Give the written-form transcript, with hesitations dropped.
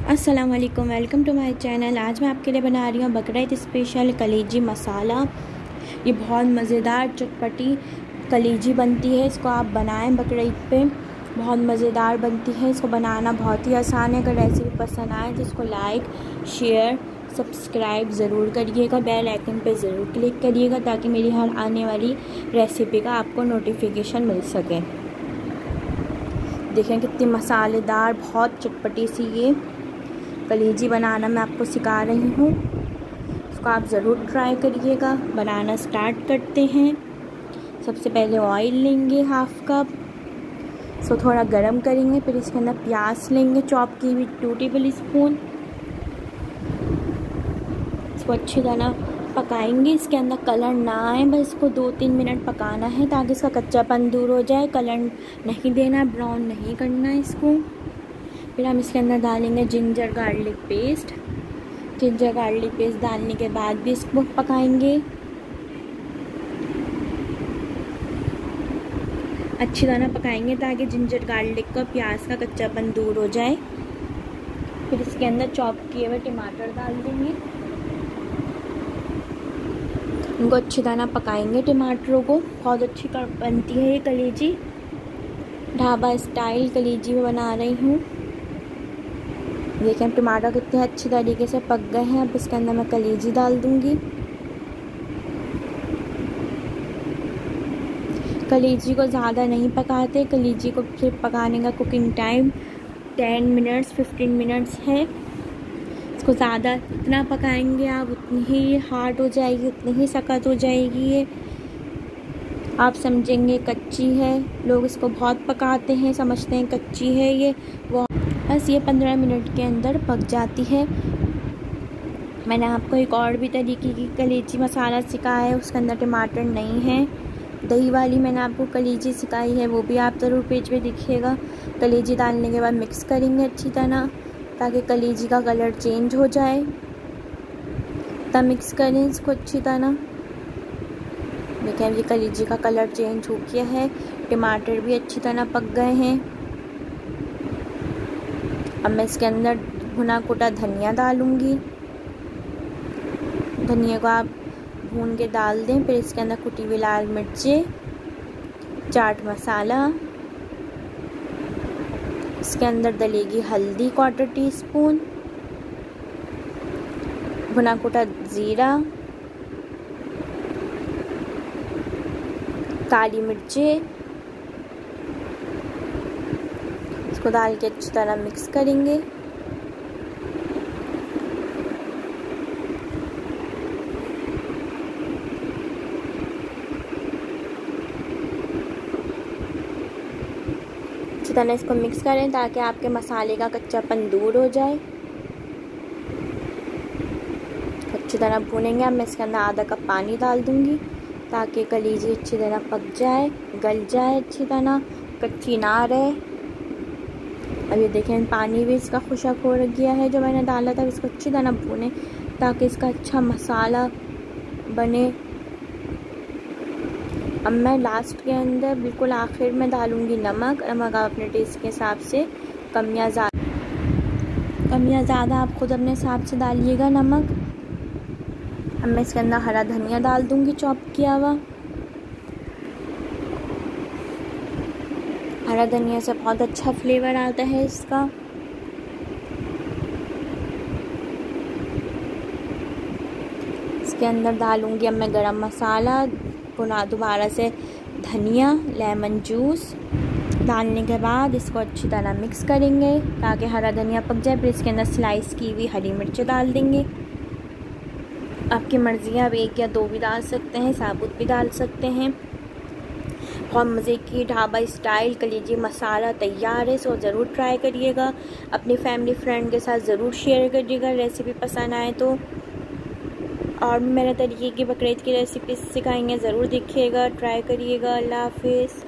अस्सलाम वालेकुम, welcome to my channel. आज मैं आपके लिए बना रही हूँ बकरीद स्पेशल कलेजी मसाला। ये बहुत मज़ेदार चटपटी कलेजी बनती है। इसको आप बनाएं बकरीद पे, बहुत मज़ेदार बनती है। इसको बनाना बहुत ही आसान है। अगर रेसिपी पसंद आए तो इसको लाइक, शेयर, सब्सक्राइब ज़रूर करिएगा। बेल आइकन पे ज़रूर क्लिक करिएगा ताकि मेरी हर आने वाली रेसिपी का आपको नोटिफिकेशन मिल सके। देखें कितनी मसालेदार, बहुत चटपटी सी ये कलेजी बनाना मैं आपको सिखा रही हूँ। इसको आप ज़रूर ट्राई करिएगा। बनाना स्टार्ट करते हैं। सबसे पहले ऑयल लेंगे हाफ़ कप, इसको थोड़ा गरम करेंगे। फिर इसके अंदर प्याज लेंगे चॉप की हुई 2 टेबल स्पून। इसको अच्छी तरह पकाएंगे। इसके अंदर कलर ना आए, बस इसको 2-3 मिनट पकाना है ताकि इसका कच्चापन दूर हो जाए। कलर नहीं देना, ब्राउन नहीं करना है इसको। फिर हम इसके अंदर डालेंगे ginger garlic paste. Ginger garlic paste डालने के बाद भी इसको पकाएंगे। अच्छी तरह पकाएंगे ताकि जिंजर गार्लिक का, प्याज का कच्चापन दूर हो जाए। फिर इसके अंदर चॉप किए हुए टमाटर डाल देंगे। इनको अच्छी तरह पकाएंगे टमाटरों को। बहुत अच्छी बनती है ये कलेजी। ढाबा स्टाइल कलेजी में बना रही हूँ। देखिए टमाटर कितने अच्छी तरीके से पक गए हैं। अब इसके अंदर मैं कलेजी डाल दूंगी। कलेजी को ज़्यादा नहीं पकाते। कलेजी को फिर पकाने का कुकिंग टाइम 10 मिनट्स 15 मिनट्स है। इसको ज़्यादा इतना पकाएंगे आप उतनी ही हार्ड हो जाएगी, उतनी ही सख्त हो जाएगी ये। आप समझेंगे कच्ची है। लोग इसको बहुत पकाते हैं, समझते हैं कच्ची है ये। वो बस ये 15 मिनट के अंदर पक जाती है। मैंने आपको एक और भी तरीके की कलेजी मसाला सिखाया है, उसके अंदर टमाटर नहीं है। दही वाली मैंने आपको कलेजी सिखाई है, वो भी आप ज़रूर पेज पे दिखिएगा। कलेजी डालने के बाद मिक्स करेंगे अच्छी तरह ताकि कलेजी का कलर चेंज हो जाए। तब मिक्स करें इसको अच्छी तरह। देखिए अब ये कलेजी का कलर चेंज हो गया है। टमाटर भी अच्छी तरह पक गए हैं। अब मैं इसके अंदर भुना कुटा धनिया डालूंगी। धनिया को आप भून के डाल दें। फिर इसके अंदर कुटी हुई लाल मिर्चें, चाट मसाला, इसके अंदर डलेगी हल्दी 1/4 टीस्पून, भुना कुटा ज़ीरा, काली मिर्चें। इसको डाल के अच्छी तरह मिक्स करेंगे। अच्छी तरह इसको मिक्स करें ताकि आपके मसाले का कच्चापन दूर हो जाए। अच्छी तरह भूनेंगे। अब मैं इसके अंदर आधा कप पानी डाल दूंगी ताकि कलेजी अच्छी तरह पक जाए, गल जाए, अच्छी तरह कच्ची ना रहे। अब ये देखें पानी भी इसका खुशक हो गया है जो मैंने डाला था। इसको अच्छी तरह भूनें ताकि इसका अच्छा मसाला बने। अब मैं लास्ट के अंदर बिल्कुल आखिर में डालूंगी नमक। नमक आप अपने टेस्ट के हिसाब से कम या ज़्यादा आप खुद अपने हिसाब से डालिएगा नमक। अब मैं इसके अंदर हरा धनिया डाल दूंगी चॉप किया हुआ। हरा धनिया से बहुत अच्छा फ्लेवर आता है इसका। इसके अंदर डालूंगी अब मैं गरम मसाला, पुनः दोबारा से धनिया, लेमन जूस डालने के बाद इसको अच्छी तरह मिक्स करेंगे ताकि हरा धनिया पक जाए। फिर इसके अंदर स्लाइस की हुई हरी मिर्च डाल देंगे। आपकी मर्ज़ी है, आप 1 या 2 भी डाल सकते हैं, साबुत भी डाल सकते हैं। बहुत मज़े की ढाबा स्टाइल कलेजी मसाला तैयार है। सो ज़रूर ट्राई करिएगा। अपनी फैमिली फ्रेंड के साथ ज़रूर शेयर करिएगा रेसिपी पसंद आए तो। और भी मेरे तरीके की बकरीद की रेसिपी सिखाएंगे, ज़रूर देखिएगा, ट्राई करिएगा। अल्लाह हाफिज़।